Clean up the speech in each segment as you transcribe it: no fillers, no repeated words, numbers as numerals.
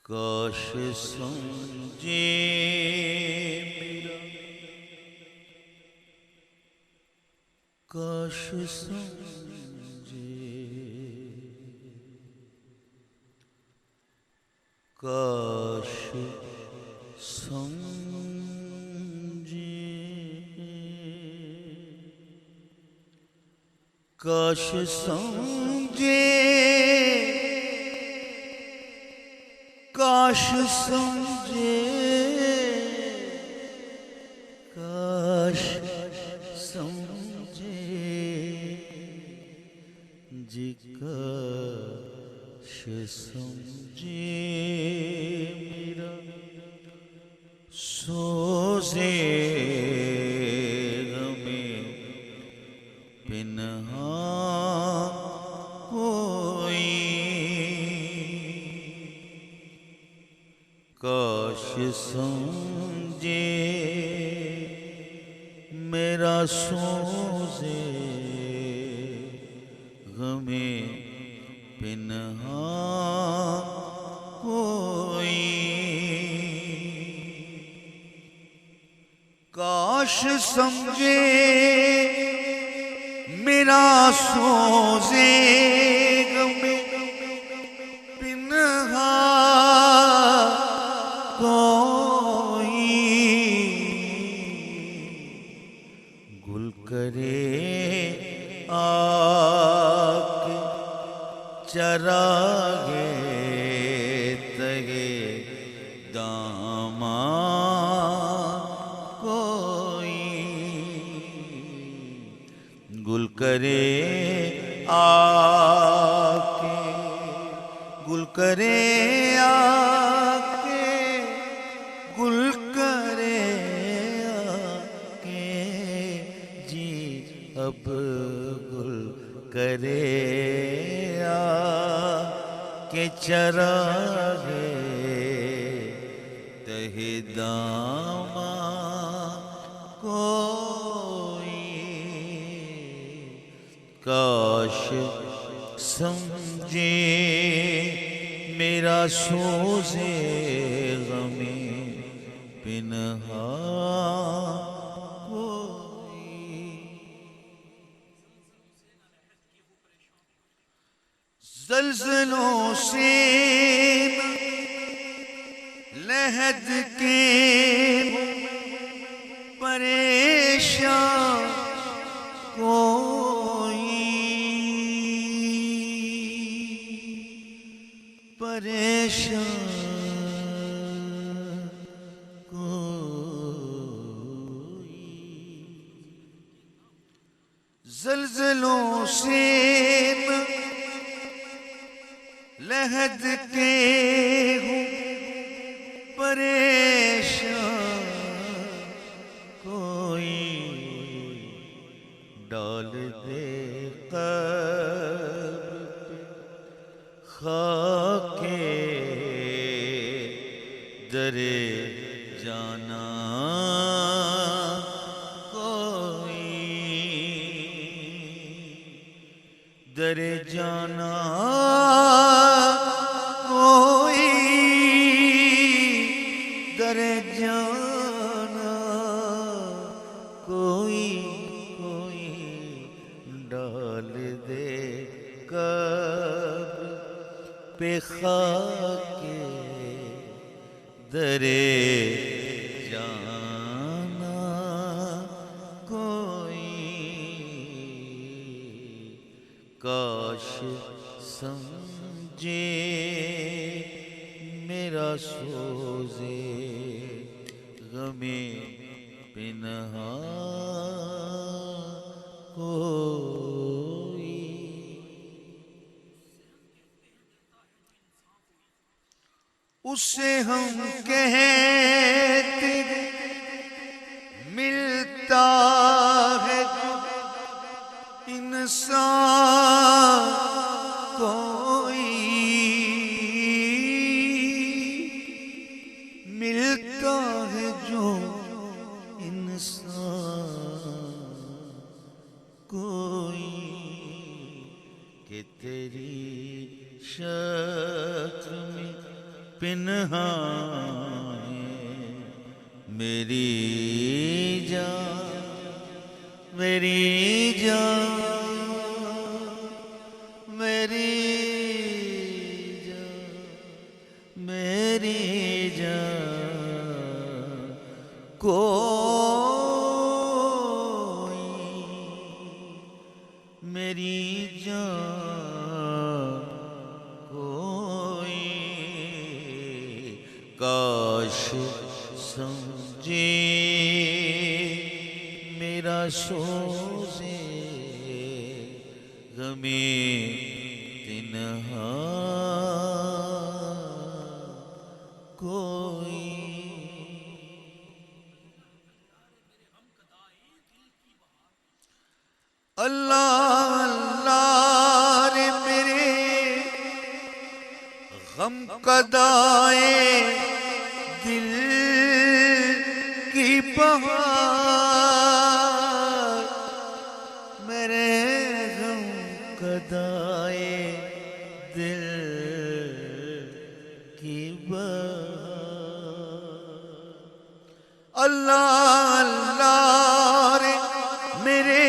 काश समझे मेरा, काश समझे, काश समझे, काश समझे, काश समझे, काश समझे जी, काश समझे मेरा सोज़े गमे पिन्हा काश समझे मेरा सोज़े गमे पिन्हा कोई, काश समझे मेरा सोज़े गमे पिन्हा कोई, गुल करे आके चरागे तगे दामा कोई, गुल करे आके, गुल करे आके, गुल करे आके जी, अब गुल करे आके चरागे तहे दामा कोई, काश समझे मेरा सोज़े गमे पिन्हा कोई, ज़ल्ज़लों से लहद के परेशान कोई, परेशान कोई, ज़ल्ज़लों से लहद के हूँ परेशान कोई, डाल दे कब्र पे खाके दरे जाना कोई, दरे जाना कोई, दरे जाना कोई, कोई डाल दे कब्र पे खाके दरे जाना कोई, काश समझे मेरा सोज़े गमे पिन्हा कोई। उसे हम कहते मिलता है इंसान कोई, मिलता है जो इंसान कोई, कि तेरी शक्ल में पिन्हा मेरी जान, मेरी जान, मेरी जान, मेरी जान कोई, मेरी जान कोई। काश समझे मेरा सोज़े गमे तिन्हा कोई। अल्लाह अल्लाह रे मेरे गम कदाए दिल की बहार, मेरे गम कदाए दिल की बहार। अल्लाह अल्लाह रे मेरे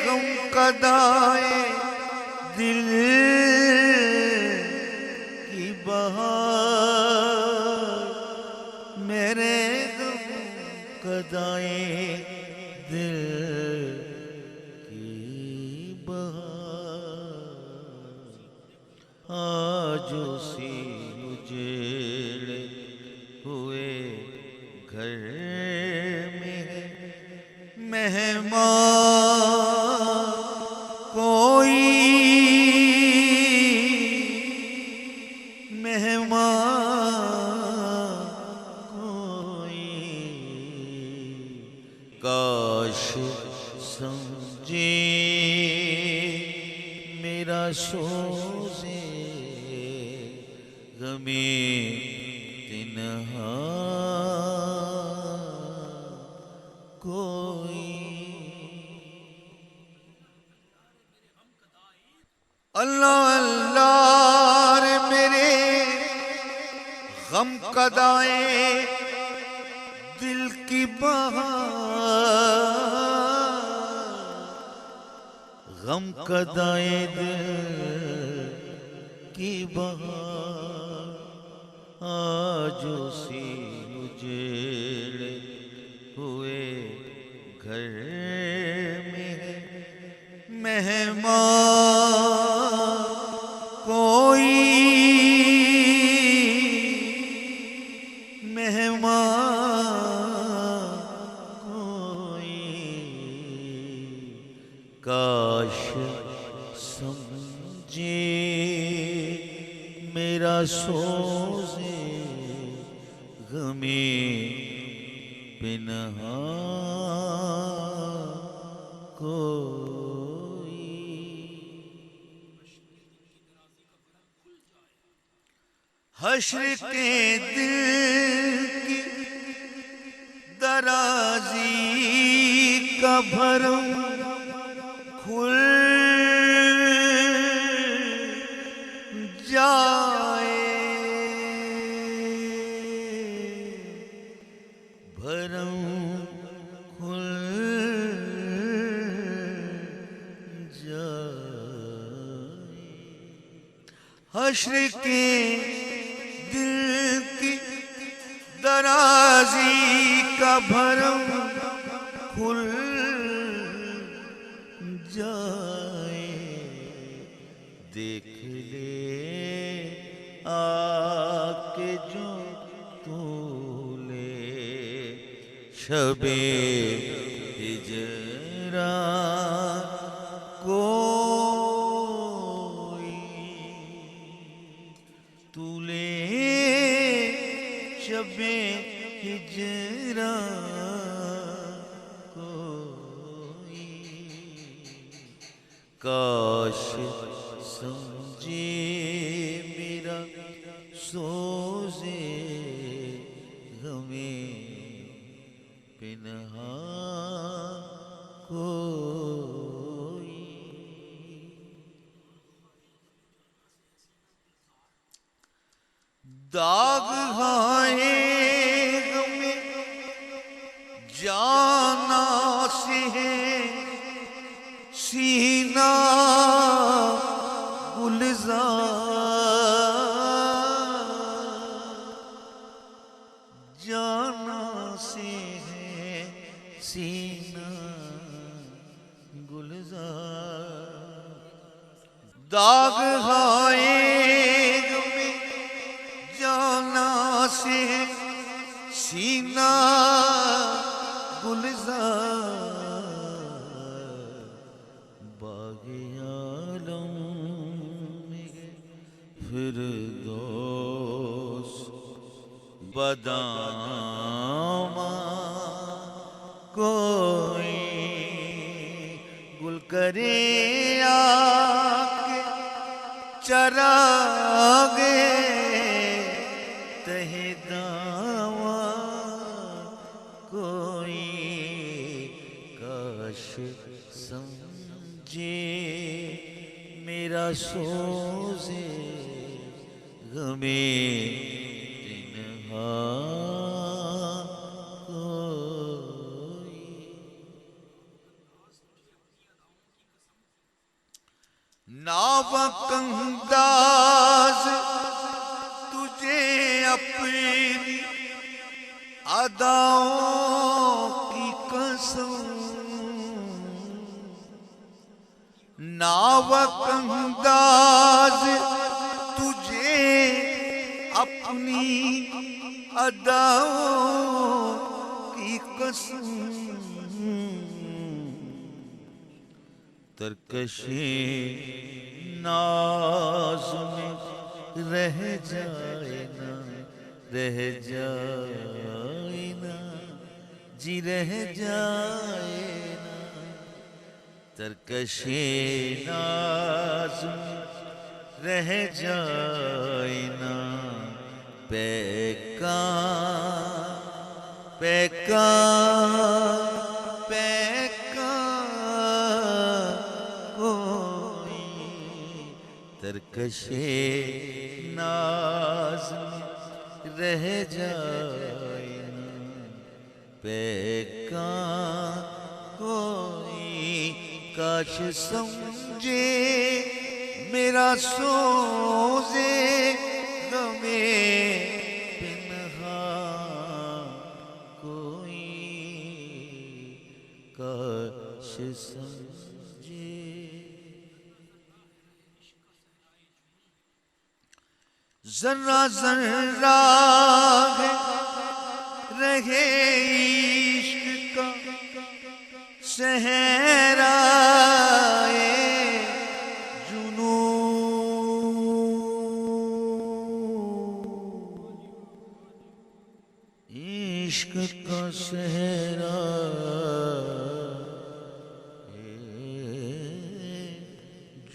गम कदाए दिल की बहार, मेरे गम कदाए दिल की बहार। आज उसी उजड़े हुए घर में मेहमान कोई, मेहमान कोई। काश समझे मेरा सोज़े गमे तिन्हा कोई। अल्लाह अल्लाह रे मेरे गम कदाए दिल की बहार, गम कदाए दिल की बहार। आज उसी उजड़े हुए घर में मेहमान कोई, मेहमान कोई। काश समझे मेरा सोज़े गमे पिन्हा कोई। हश्र के दिल की दराजी का भरम खुल जाए, भरम खुल जाए। हश्र के दिल की दराजी का भरम खुल जाए। देख ले आके जो तू ले शबे हिजरा कोई, तू ले शबे हिजरा कोई, काश समझे मेरा सोजे गमे पिन्हा कोई। दाग हाय गमे जाना से सीना गुलजार, जाना से है सीना गुलजार। दाग हाय गमे जाना से सीना गुलजार, बाग़े आलम में फिरदौस बदामा कोई, गुल करे आके चरागे तहे दावा कोई, काश समझे मेरा सोजे गमे तिन्हा कोई। नावकंदाज तुझे अपनी अदाओं की कसम, नावकंदाज तुझे अपनी अदाओं की कसम, तरकशे नाज में रह जाए ना, रह जाए ना जी, रह जाए ना। तरकशे नाज में रह जाए ना, पैका पैका पैका कोई, तरकशे नाज में रह जाए ना, पैका कोई, काश समझे मेरा सोजे गमे पिन्हा कोई, काश समझे। जरा जरा रहे इश्क का सहराए जुनू, इश्क का सहरा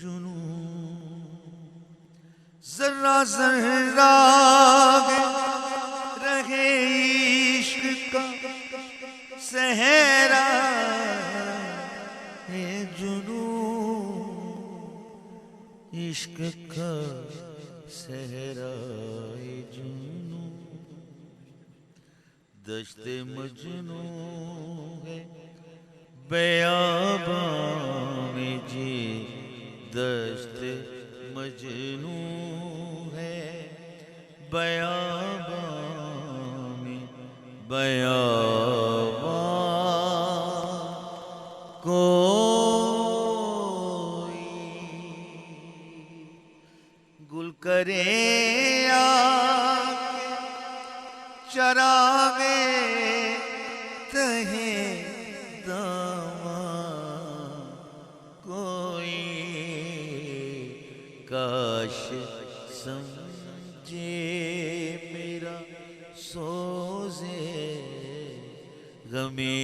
जुनू। जरा जरा रहे इश्क का सहरा है जुनू, इश्क का सहरा है जुनू। दश्ते मजनू है बेयाबां में जी, दश्ते मजनू है बेयाबां में, बेयाबां कोई, गुल करे आके चरागे तहे दावा कोई, काश समझे मेरा सोजे गमे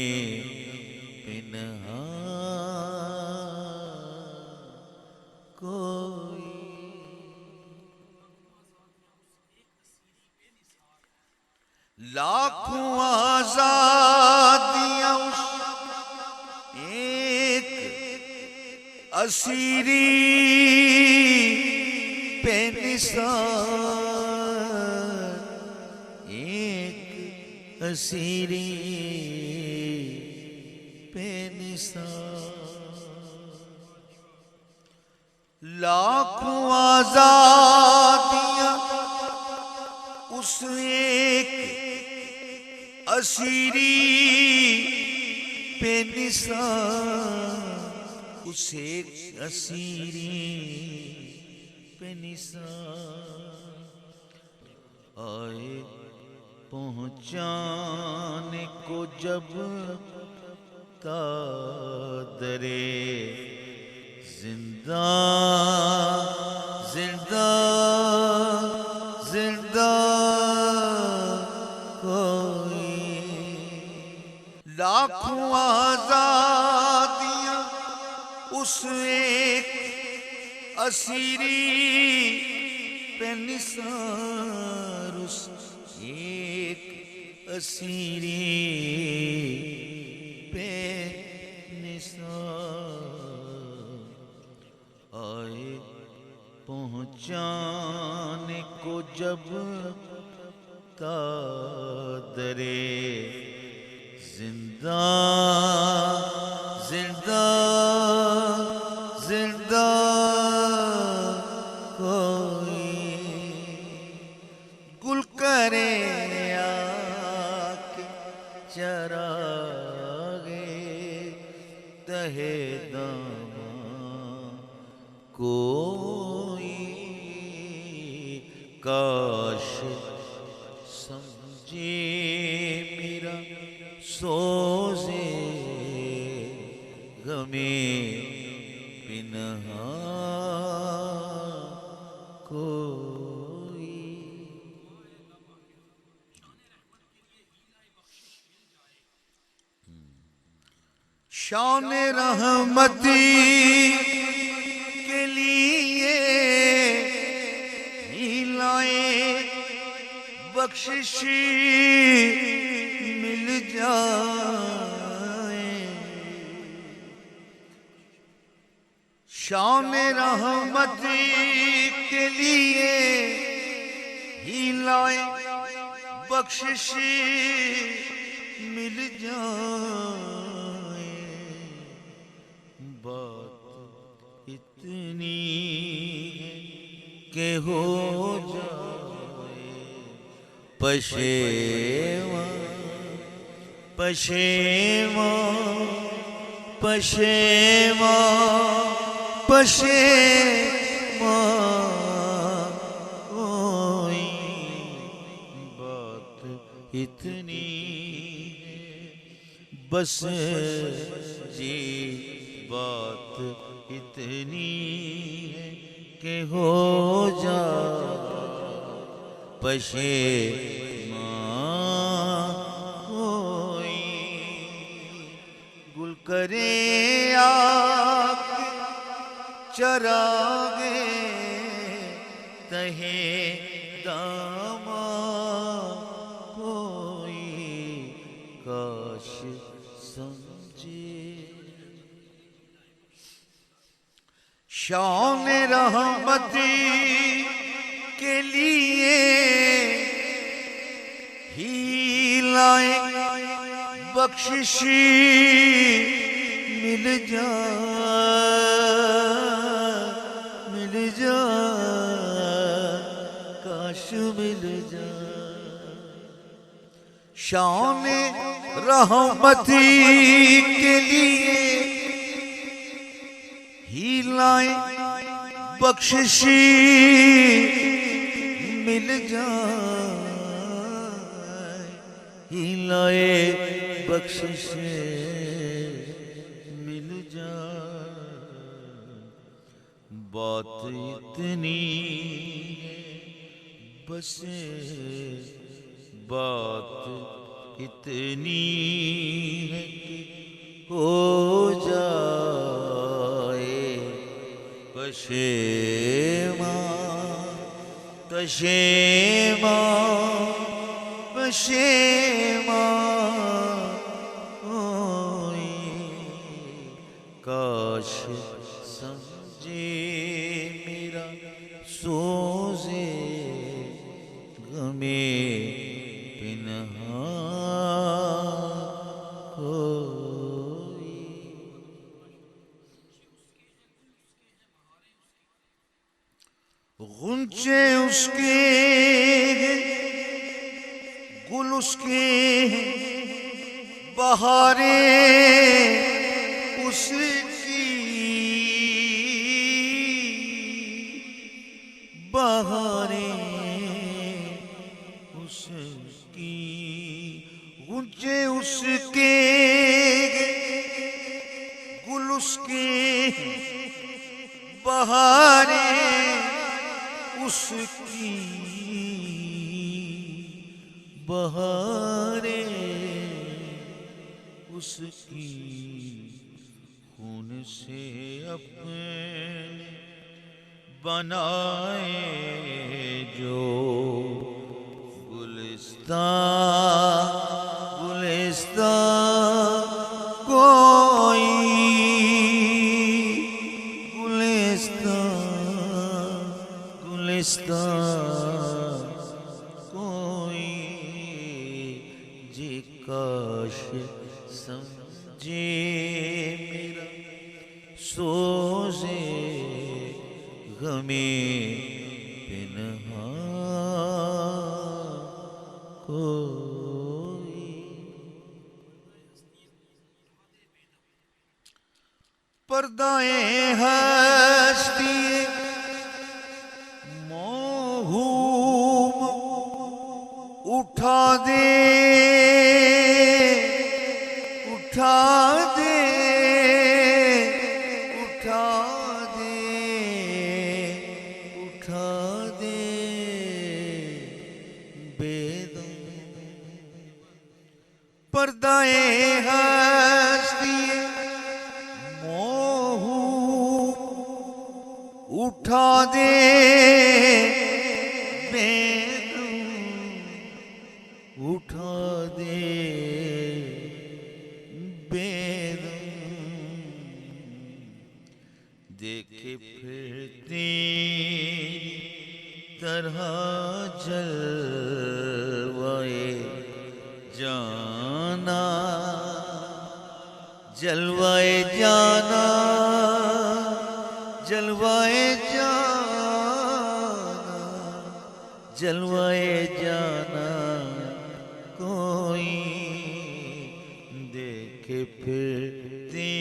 पिन्हा कोई। लाखों आजादियां उस एक असीरी पे निसार, एक असीरी पे निसार। लाखों आजादियां उस एक असीरी पे निसार, उस एक असीरी पे निसार। आए पहुंचाने को जब कादरे जिंदा जिंदा जिंदा कोई। लाखों आजादियां उस एक असीरी पे निसार, उस एक असीरी पे निसार। आए पहुंचाने को जब कादरे जिंदा जिंदा जिंदा कोई। गुल करे आके चरागे तहे दामा कोई। काश समझे मेरा सोजे गमे पिन्हा कोई। शान रहमती के लिए हिलाए बख्शिश मिल जाए। शान रहमती के लिए हिलाए बख्शिश मिल जाए। बात इतनी है कि हो जाए पशेवा पशेवा पशेवा पशेवा कोई। बात इतनी है बस जी, बात इतनी है कि हो जा पशेमा कोई। गुल करे आके चरागे तहे दामा कोई। काश समझे शान रहमती के लिए हिलाए बख्शिश मिल जा काश मिल जा। शान रहमती के लिए हिलाए बख्शिश मिल जाए। हिलाए बख्शिश मिल जाए। बात इतनी है बस बात इतनी है कि हो जाए पशेमां, पशेमां, पशेमां होए। काश समझे मेरा सोज़े गमे पिन्हा कोई। गुंचे उसके गुल उसके बहारें उसकी, बहारें उसकी। गुंजे उसके गुल उसके बहारें उसकी, बहारें उसकी। खून से अपने बनाए जो गुलिस्तान, गुलिस्तान कोई, गुलिस्तान, गुलिस्तान कोई। जी काश समझे मेरा सोज़े गमे पिन्हा कोई। पर्दाए हस्ती मोहूम उठा दे, उठा दे, उठा दे, उठा दे बेदम। पर्दाए हस्ती मोहूम उठा दे बेदम, उठा दे बेदम। देखे फिर तेरी तरह जलवाए जाना, जलवाए जाना, जलवाए जाना, जलवाए जाना कोई। देखे फिर तेरी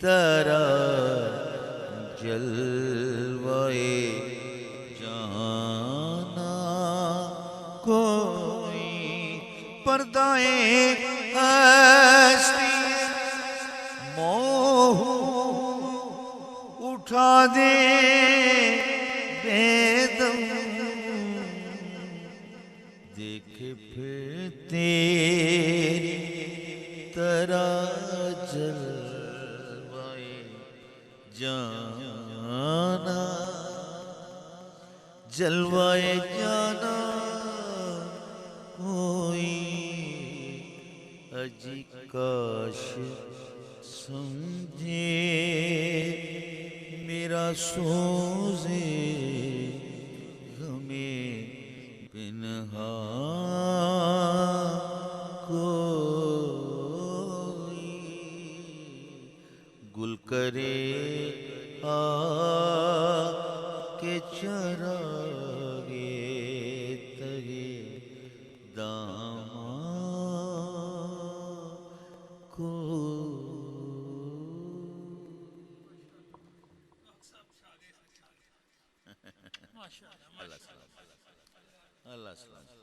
तरह जलवाए जाना कोई। पर्दाए हस्ती मोह उठा दे बेदम। देखे फिर तेरी तरह जलवाए जाना, जलवाए जाना कोई। अजी काश समझे मेरा सोज़े गमे पिन्हा कोई। गुल करे आ के चरागे तगे दामा को। अल्लाह सलाम, अल्लाह सलाम।